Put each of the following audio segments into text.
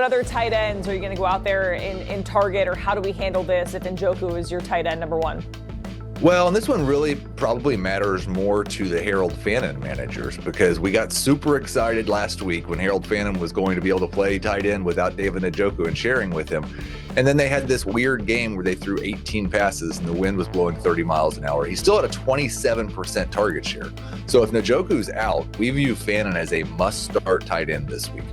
What other tight ends are you going to go out there in target, or how do we handle this if Njoku is your tight end number one? Well, and this one really probably matters more to the Harold Fannin managers, because we got super excited last week when Harold Fannin was going to be able to play tight end without David Njoku and sharing with him. And then they had this weird game where they threw 18 passes and the wind was blowing 30 miles an hour. He still had a 27% target share. So if Njoku's out, we view Fannin as a must-start tight end this week.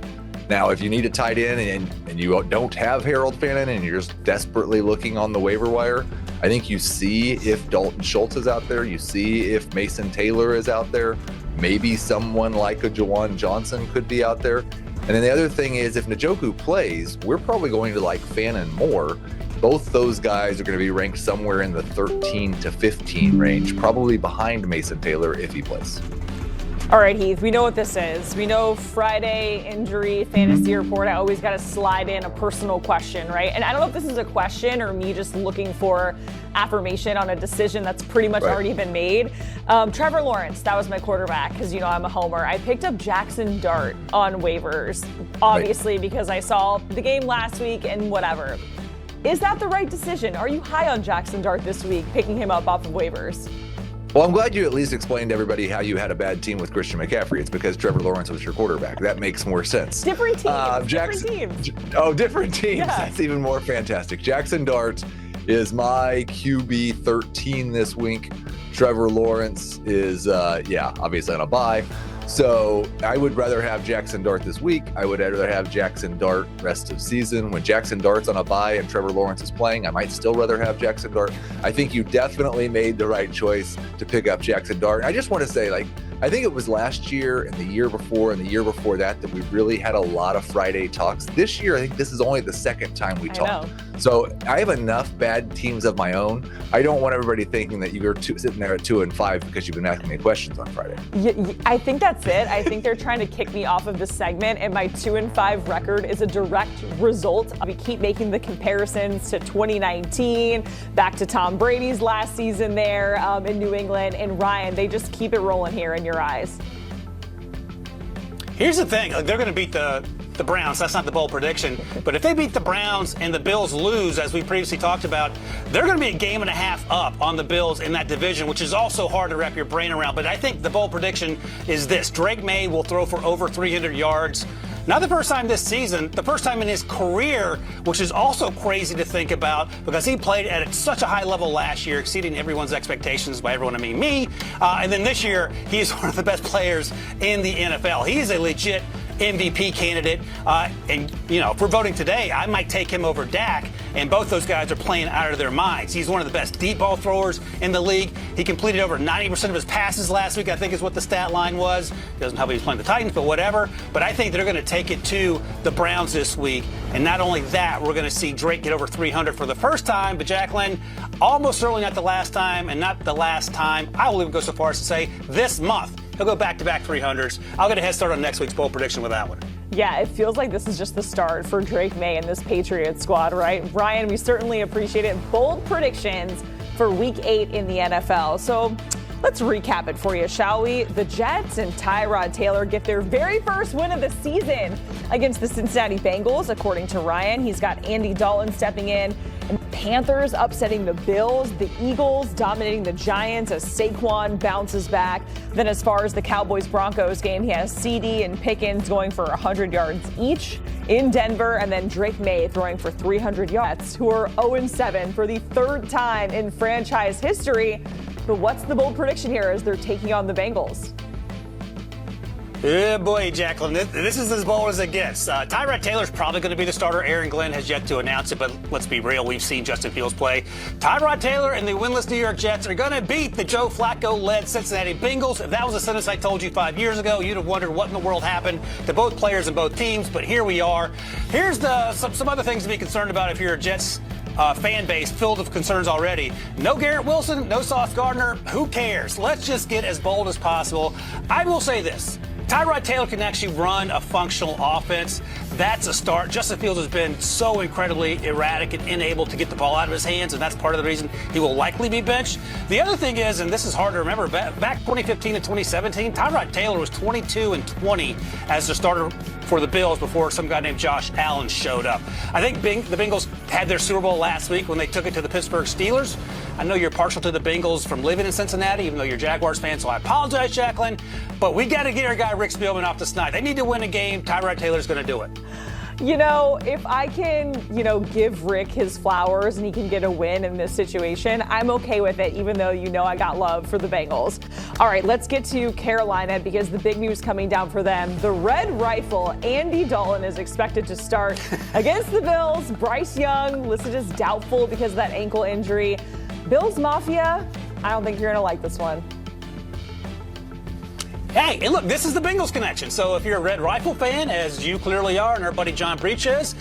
Now, if you need a tight end and you don't have Harold Fannin and you're just desperately looking on the waiver wire, I think you see if Dalton Schultz is out there, you see if Mason Taylor is out there, maybe someone like a Juwan Johnson could be out there. And then the other thing is, if Njoku plays, we're probably going to like Fannin more. Both those guys are going to be ranked somewhere in the 13 to 15 range, probably behind Mason Taylor if he plays. All right, Heath, we know what this is. We know Friday injury fantasy report. I always got to slide in a personal question, right? And I don't know if this is a question or me just looking for affirmation on a decision that's pretty much already been made. Trevor Lawrence, that was my quarterback, because, I'm a homer. I picked up Jaxson Dart on waivers, obviously, because I saw the game last week and whatever. Is that the right decision? Are you high on Jaxson Dart this week, picking him up off of waivers? Well, I'm glad you at least explained to everybody how you had a bad team with Christian McCaffrey. It's because Trevor Lawrence was your quarterback. That makes more sense. Different teams. Different teams. Oh, different teams. Yeah. That's even more fantastic. Jaxson Dart is my QB 13 this week. Trevor Lawrence is, obviously on a bye. So I would rather have Jaxson Dart this week. I would rather have Jaxson Dart rest of season. When Jaxson Dart's on a bye and Trevor Lawrence is playing, I might still rather have Jaxson Dart. I think you definitely made the right choice to pick up Jaxson Dart. I just want to say, I think it was last year and the year before and the year before that we really had a lot of Friday talks. This year, I think this is only the second time we talked. So I have enough bad teams of my own. I don't want everybody thinking that you're sitting there at 2-5 because you've been asking me questions on Friday. I think that's it. I think they're trying to kick me off of this segment, and my 2-5 record is a direct result. We keep making the comparisons to 2019, back to Tom Brady's last season there in New England. And Ryan, they just keep it rolling here in your eyes. Here's the thing. They're going to beat the Browns. That's not the bold prediction. But if they beat the Browns and the Bills lose, as we previously talked about, they're going to be a game and a half up on the Bills in that division, which is also hard to wrap your brain around. But I think the bold prediction is this. Drake Maye will throw for over 300 yards. Not the first time this season, the first time in his career, which is also crazy to think about because he played at such a high level last year, exceeding everyone's expectations. By everyone, I mean me. And then this year, he's one of the best players in the NFL. He's a legit MVP candidate. And, if we're voting today, I might take him over Dak. And both those guys are playing out of their minds. He's one of the best deep ball throwers in the league. He completed over 90% of his passes last week, I think is what the stat line was. Doesn't help he's playing the Titans, but whatever. But I think they're going to take it to the Browns this week. And not only that, we're going to see Drake get over 300 for the first time. But Jacqueline, almost certainly not the last time, and not the last time. I will even go so far as to say this month he'll go back-to-back 300s. I'll get a head start on next week's bold prediction with that one. Yeah, it feels like this is just the start for Drake Maye and this Patriots squad, right? Ryan, we certainly appreciate it. Bold predictions for Week 8 in the NFL. So let's recap it for you, shall we? The Jets and Tyrod Taylor get their very first win of the season against the Cincinnati Bengals, according to Ryan. He's got Andy Dalton stepping in. And the Panthers upsetting the Bills, the Eagles dominating the Giants as Saquon bounces back. Then as far as the Cowboys-Broncos game, he has CeeDee and Pickens going for 100 yards each in Denver, and then Drake Maye throwing for 300 yards, who are 0-7 for the third time in franchise history. But what's the bold prediction here as they're taking on the Bengals? Yeah, boy, Jacqueline, this is as bold as it gets. Tyrod Taylor's probably going to be the starter. Aaron Glenn has yet to announce it, but let's be real. We've seen Justin Fields play. Tyrod Taylor and the winless New York Jets are going to beat the Joe Flacco-led Cincinnati Bengals. If that was a sentence I told you 5 years ago, you'd have wondered what in the world happened to both players and both teams, but here we are. Here's some other things to be concerned about if you're a Jets fan base filled with concerns already. No Garrett Wilson, no Sauce Gardner. Who cares? Let's just get as bold as possible. I will say this. Tyrod Taylor can actually run a functional offense. That's a start. Justin Fields has been so incredibly erratic and unable to get the ball out of his hands, and that's part of the reason he will likely be benched. The other thing is, and this is hard to remember, back 2015 and 2017, Tyrod Taylor was 22-20 as the starter for the Bills before some guy named Josh Allen showed up. I think the Bengals had their Super Bowl last week when they took it to the Pittsburgh Steelers. I know you're partial to the Bengals from living in Cincinnati, even though you're a Jaguars fan, so I apologize, Jacqueline. But we got to get our guy Rick Spielman off this night. They need to win a game. Tyrod Taylor's going to do it. You know, if I can, give Rick his flowers and he can get a win in this situation, I'm okay with it, even though I got love for the Bengals. All right, let's get to Carolina because the big news coming down for them. The Red Rifle, Andy Dalton, is expected to start against the Bills. Bryce Young listed as doubtful because of that ankle injury. Bills Mafia, I don't think you're going to like this one. Hey, and look, this is the Bengals connection. So if you're a Red Rifle fan, as you clearly are, and our buddy John Breach is,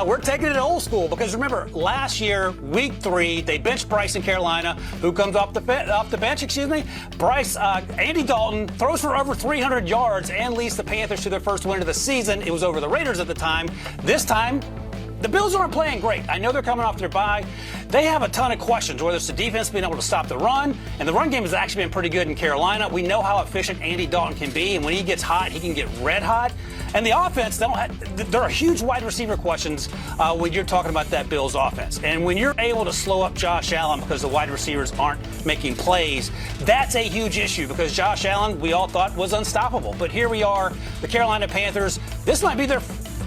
we're taking it old school. Because remember, last year, week 3, they benched Bryce in Carolina. Who comes off the bench? Bryce, Andy Dalton throws for over 300 yards and leads the Panthers to their first win of the season. It was over the Raiders at the time. This time, the Bills aren't playing great. I know they're coming off their bye. They have a ton of questions, whether it's the defense being able to stop the run, and the run game has actually been pretty good in Carolina. We know how efficient Andy Dalton can be, and when he gets hot, he can get red hot. And the offense, there are huge wide receiver questions when you're talking about that Bills offense. And when you're able to slow up Josh Allen because the wide receivers aren't making plays, that's a huge issue because Josh Allen, we all thought, was unstoppable. But here we are, the Carolina Panthers. This might be their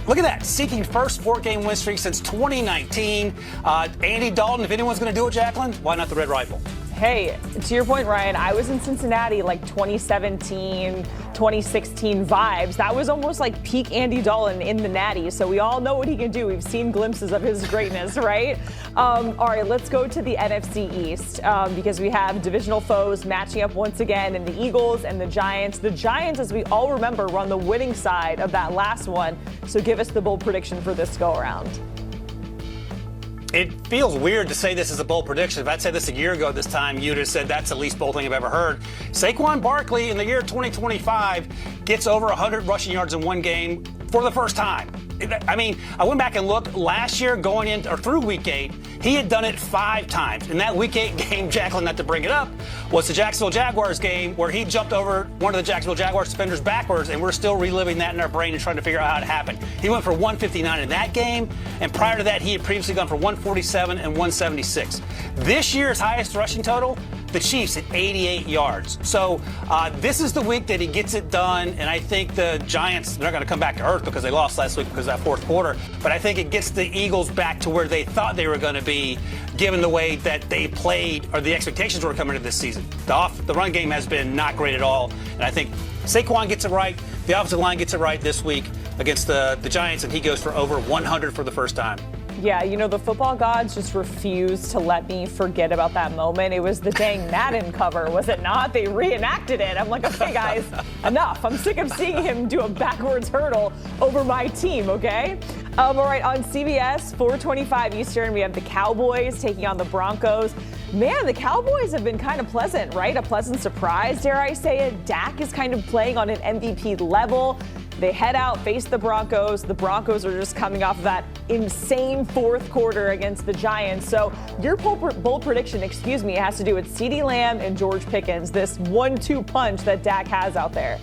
look at that, seeking first 4-game win streak since 2019. Andy Dalton, if anyone's going to do it, Jacqueline, why not the Red Rifle? Hey, to your point, Ryan, I was in Cincinnati like 2017, 2016 vibes. That was almost like peak Andy Dalton in the Natty. So we all know what he can do. We've seen glimpses of his greatness, right? All right, let's go to the NFC East because we have divisional foes matching up once again in the Eagles and the Giants. The Giants, as we all remember, were on the winning side of that last one. So give us the bold prediction for this go around. It feels weird to say this is a bold prediction. If I'd said this a year ago this time, you'd have said that's the least bold thing I've ever heard. Saquon Barkley in the year 2025 gets over 100 rushing yards in one game for the first time. I mean, I went back and looked last year going in or through week 8. He had done it 5 times. In that week 8 game, Jacqueline, not to bring it up, was the Jacksonville Jaguars game where he jumped over one of the Jacksonville Jaguars defenders backwards, and we're still reliving that in our brain and trying to figure out how it happened. He went for 159 in that game, and prior to that, he had previously gone for 147 and 176. This year's highest rushing total, the Chiefs at 88 yards. So this is the week that he gets it done, and I think the Giants, they're not going to come back to earth because they lost last week because of that fourth quarter, but I think it gets the Eagles back to where they thought they were going to be given the way that they played or the expectations were coming into this season. The run game has been not great at all, and I think Saquon gets it right, the offensive line gets it right this week against the Giants, and he goes for over 100 for the first time. Yeah, the football gods just refused to let me forget about that moment. It was the dang Madden cover, was it not? They reenacted it. I'm like, okay, guys, enough. I'm sick of seeing him do a backwards hurdle over my team, okay? All right, on CBS, 4:25 Eastern, we have the Cowboys taking on the Broncos. Man, the Cowboys have been kind of pleasant, right? A pleasant surprise, dare I say it. Dak is kind of playing on an MVP level. They head out, face the Broncos. The Broncos are just coming off of that insane fourth quarter against the Giants. So your bold prediction, has to do with CeeDee Lamb and George Pickens, this 1-2 punch that Dak has out there.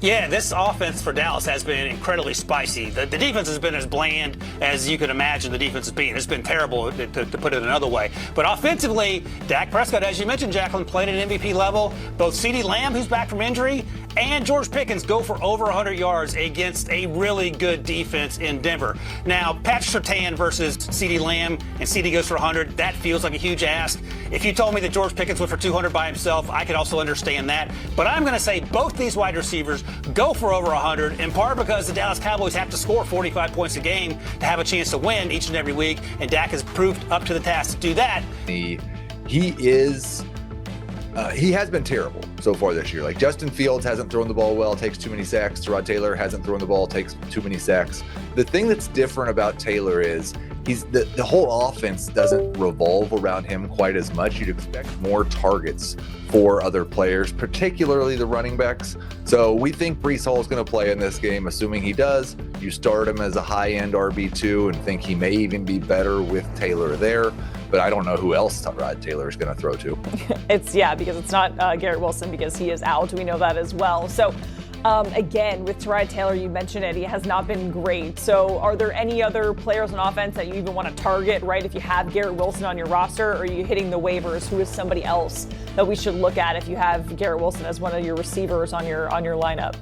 Yeah, this offense for Dallas has been incredibly spicy. The defense has been as bland as you could imagine the defense has been. It's been terrible, to put it another way. But offensively, Dak Prescott, as you mentioned, Jacqueline, played at an MVP level. Both CeeDee Lamb, who's back from injury, and George Pickens go for over 100 yards against a really good defense in Denver. Now, Patrick Surtain versus CeeDee Lamb, and CeeDee goes for 100. That feels like a huge ask. If you told me that George Pickens went for 200 by himself, I could also understand that. But I'm going to say both these wide receivers go for over 100, in part because the Dallas Cowboys have to score 45 points a game to have a chance to win each and every week, and Dak has proved up to the task to do that. He has been terrible so far this year. Like, Justin Fields hasn't thrown the ball well, takes too many sacks. Tyrod Taylor hasn't thrown the ball, takes too many sacks. The thing that's different about Taylor is the whole offense doesn't revolve around him quite as much. You'd expect more targets for other players, particularly the running backs. So we think Breece Hall is going to play in this game. Assuming he does, you start him as a high-end RB2 and think he may even be better with Taylor there. But I don't know who else Tyrod Taylor is going to throw to. Because it's not Garrett Wilson because he is out. We know that as well. So Again, with Tyrod Taylor, you mentioned it, he has not been great. So are there any other players on offense that you even want to target, right? If you have Garrett Wilson on your roster, or are you hitting the waivers? Who is somebody else that we should look at if you have Garrett Wilson as one of your receivers on your lineup?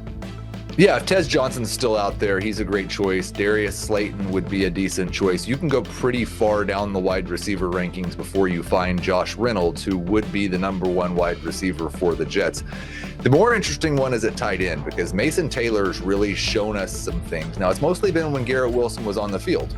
Yeah, if Tez Johnson's still out there, he's a great choice. Darius Slayton would be a decent choice. You can go pretty far down the wide receiver rankings before you find Josh Reynolds, who would be the number one wide receiver for the Jets. The more interesting one is at tight end, because Mason Taylor's really shown us some things. Now, it's mostly been when Garrett Wilson was on the field.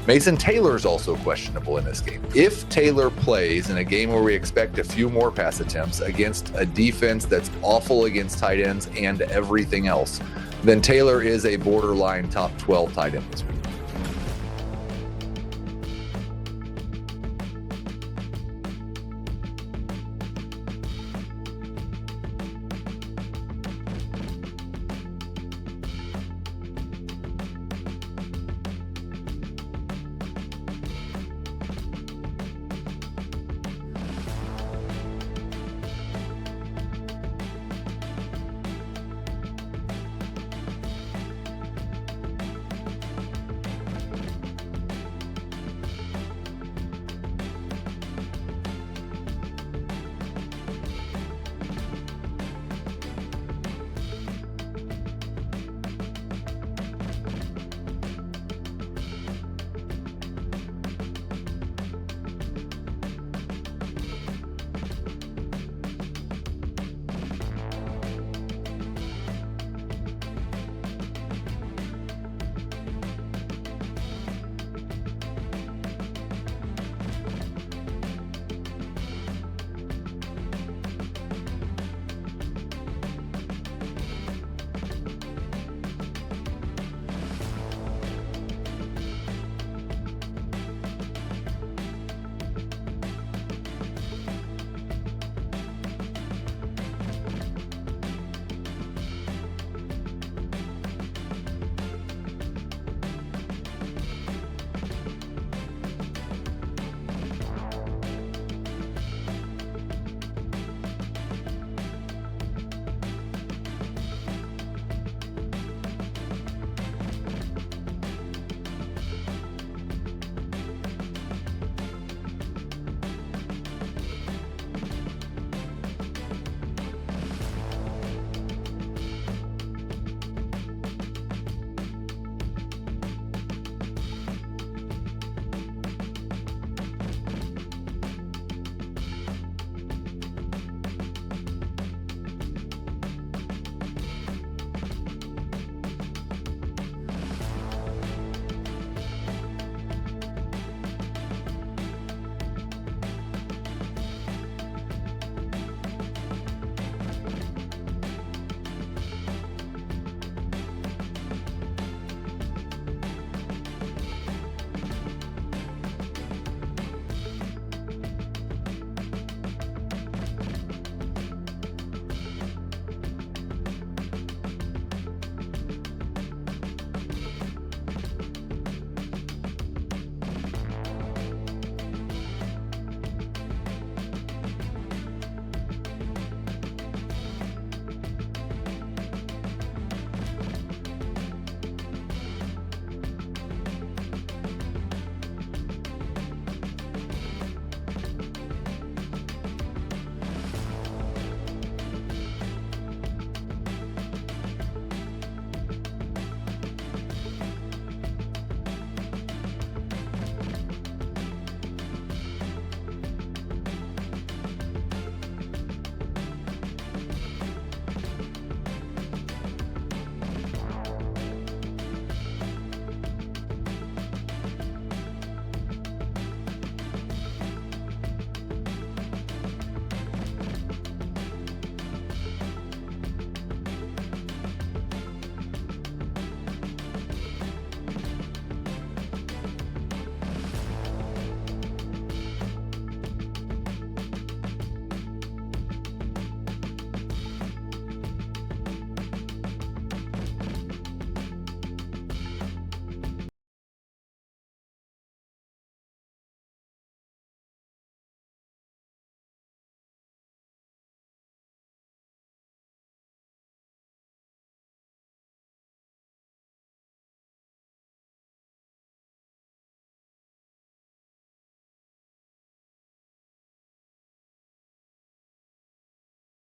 Mason Taylor's also questionable in this game. If Taylor plays in a game where we expect a few more pass attempts against a defense that's awful against tight ends and everything else, then Taylor is a borderline top 12 tight end this week.